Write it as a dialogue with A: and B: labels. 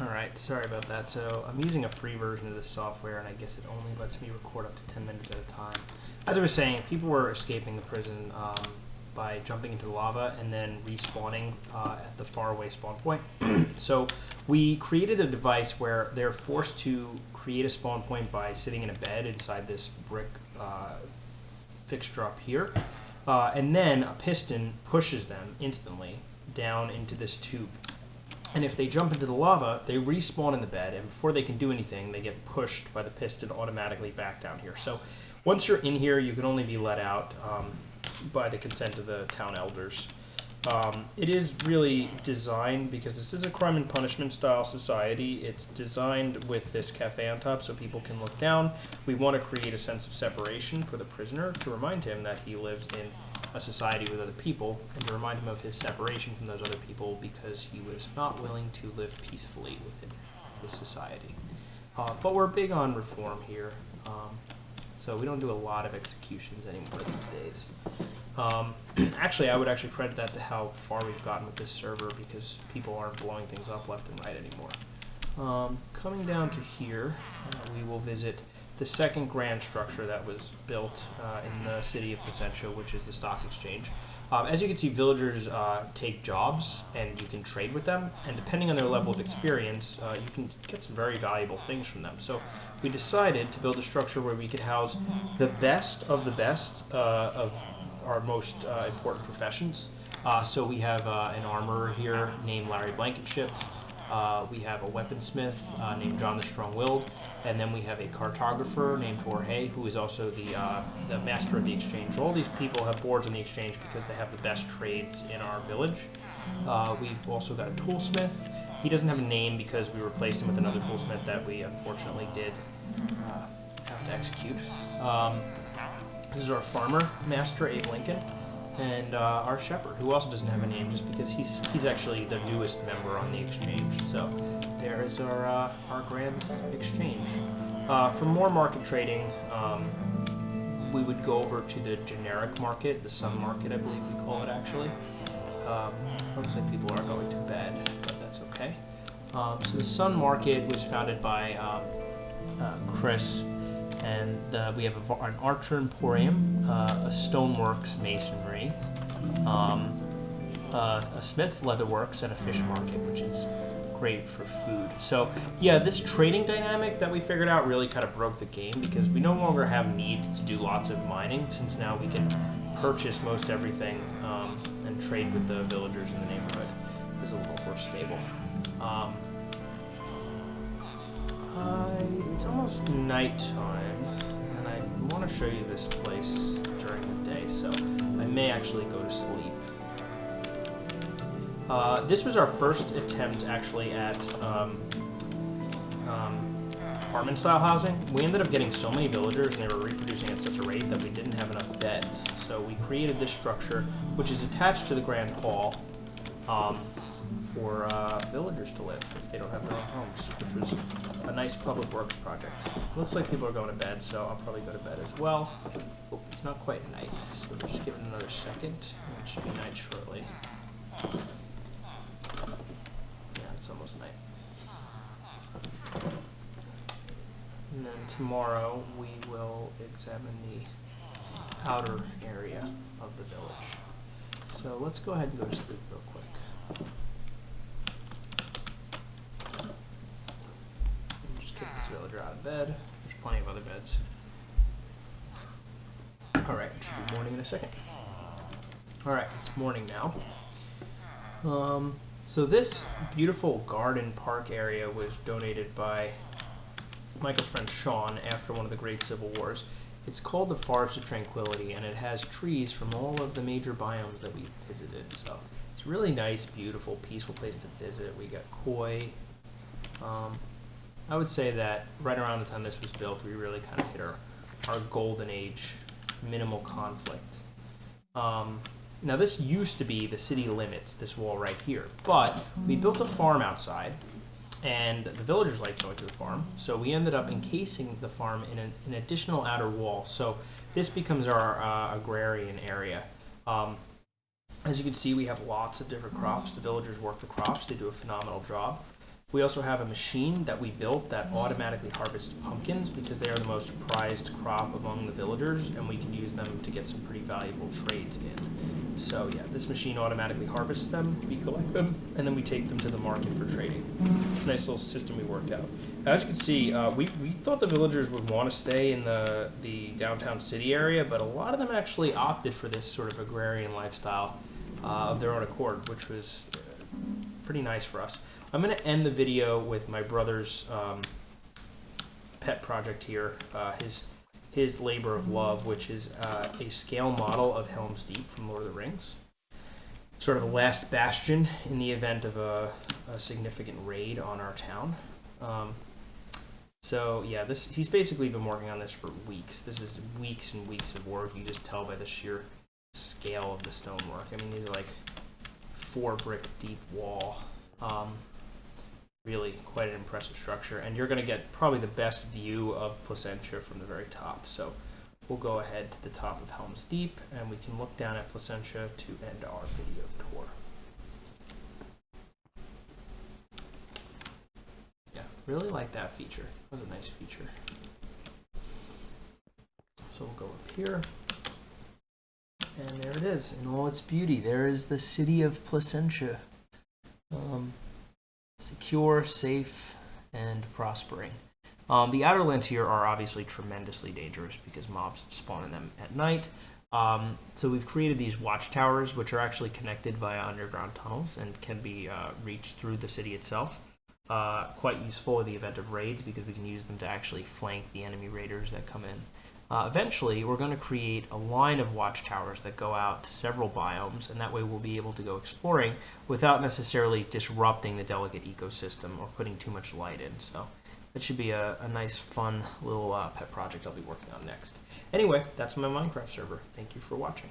A: Alright, sorry about that. So I'm using a free version of this software, and I guess it only lets me record up to 10 minutes at a time. As I was saying, people were escaping the prison by jumping into the lava and then respawning at the faraway spawn point. So we created a device where they're forced to create a spawn point by sitting in a bed inside this brick fixture up here. And then a piston pushes them instantly down into this tube. And if they jump into the lava, they respawn in the bed, and before they can do anything, they get pushed by the piston automatically back down here. So once you're in here, you can only be let out by the consent of the town elders. It is really designed, because this is a crime and punishment style society, it's designed with this cafe on top so people can look down. We want to create a sense of separation for the prisoner to remind him that he lives in a society with other people, and to remind him of his separation from those other people because he was not willing to live peacefully within this society. But we're big on reform here, so we don't do a lot of executions anymore these days. Actually, I would actually credit that to how far we've gotten with this server, because people aren't blowing things up left and right anymore. Coming down to here, we will visit the second grand structure that was built in the city of Placentia, which is the stock exchange. As you can see, villagers take jobs, and you can trade with them, and depending on their level of experience, you can get some very valuable things from them. So we decided to build a structure where we could house the best of our most important professions. So we have an armorer here named Larry Blankenship. We have a weaponsmith named John the Strong-Willed, and then we have a cartographer named Jorge, who is also the master of the exchange. All these people have boards on the exchange because they have the best trades in our village. We've also got a toolsmith. He doesn't have a name because we replaced him with another toolsmith that we unfortunately did have to execute. This is our farmer, Master Abe Lincoln, and our shepherd, who also doesn't have a name just because he's actually the newest member on the exchange. So there is our grand exchange. For more market trading, we would go over to the generic market, the sun market, I believe we call it actually. Looks like people are going to bed, but that's okay. So the sun market was founded by Chris, and we have an archer emporium, a stoneworks masonry, a smith leatherworks, and a fish market, which is great for food. So yeah, this trading dynamic that we figured out really kind of broke the game, because we no longer have needs to do lots of mining, since now we can purchase most everything and trade with the villagers in the neighborhood. It's a little more stable. It's almost nighttime, and I want to show you this place during the day, so I may actually go to sleep. This was our first attempt actually at apartment-style housing. We ended up getting so many villagers, and they were reproducing at such a rate that we didn't have enough beds. So we created this structure, which is attached to the Grand Hall, for villagers to live if they don't have their own homes, which was a nice public works project. Looks like people are going to bed, so I'll probably go to bed as well. Oh, it's not quite night, so we'll just give it another second, and it should be night shortly. Yeah, it's almost night. And then tomorrow we will examine the outer area of the village. So let's go ahead and go to sleep real quick. Just kick this villager out of bed. There's plenty of other beds. Alright, it should be morning in a second. Alright, it's morning now. So this beautiful garden park area was donated by Michael's friend Sean after one of the great civil wars. It's called the Forest of Tranquility, and it has trees from all of the major biomes that we visited. So it's a really nice, beautiful, peaceful place to visit. We got koi. I would say that right around the time this was built, we really kind of hit our golden age, minimal conflict. Now this used to be the city limits, this wall right here, but we built a farm outside, and the villagers liked going to the farm, so we ended up encasing the farm in an additional outer wall. So this becomes our agrarian area. As you can see, we have lots of different crops. The villagers work the crops. They do a phenomenal job. We also have a machine that we built that automatically harvests pumpkins because they are the most prized crop among the villagers, and we can use them to get some pretty valuable trades in. So yeah, this machine automatically harvests them, we collect them, and then we take them to the market for trading. Nice little system we worked out. As you can see, we thought the villagers would want to stay in the downtown city area, but a lot of them actually opted for this sort of agrarian lifestyle of their own accord, which was pretty nice for us. I'm going to end the video with my brother's pet project here, his labor of love, which is a scale model of Helm's Deep from Lord of the Rings. Sort of a last bastion in the event of a significant raid on our town. So yeah, he's basically been working on this for weeks. This is weeks and weeks of work. You just tell by the sheer scale of the stonework. I mean, these are like 4 brick deep wall. Really quite an impressive structure, and you're going to get probably the best view of Placentia from the very top. So we'll go ahead to the top of Helm's Deep, and we can look down at Placentia to end our video tour. Yeah, really like that feature. That was a nice feature. So we'll go up here, and there it is in all its beauty. There is the city of Placentia. Secure, safe, and prospering. The outer lands here are obviously tremendously dangerous because mobs spawn in them at night. So we've created these watchtowers, which are actually connected via underground tunnels and can be reached through the city itself. Quite useful in the event of raids because we can use them to actually flank the enemy raiders that come in. Eventually, we're going to create a line of watchtowers that go out to several biomes, and that way we'll be able to go exploring without necessarily disrupting the delicate ecosystem or putting too much light in. So that should be a nice, fun little pet project I'll be working on next. Anyway, that's my Minecraft server. Thank you for watching.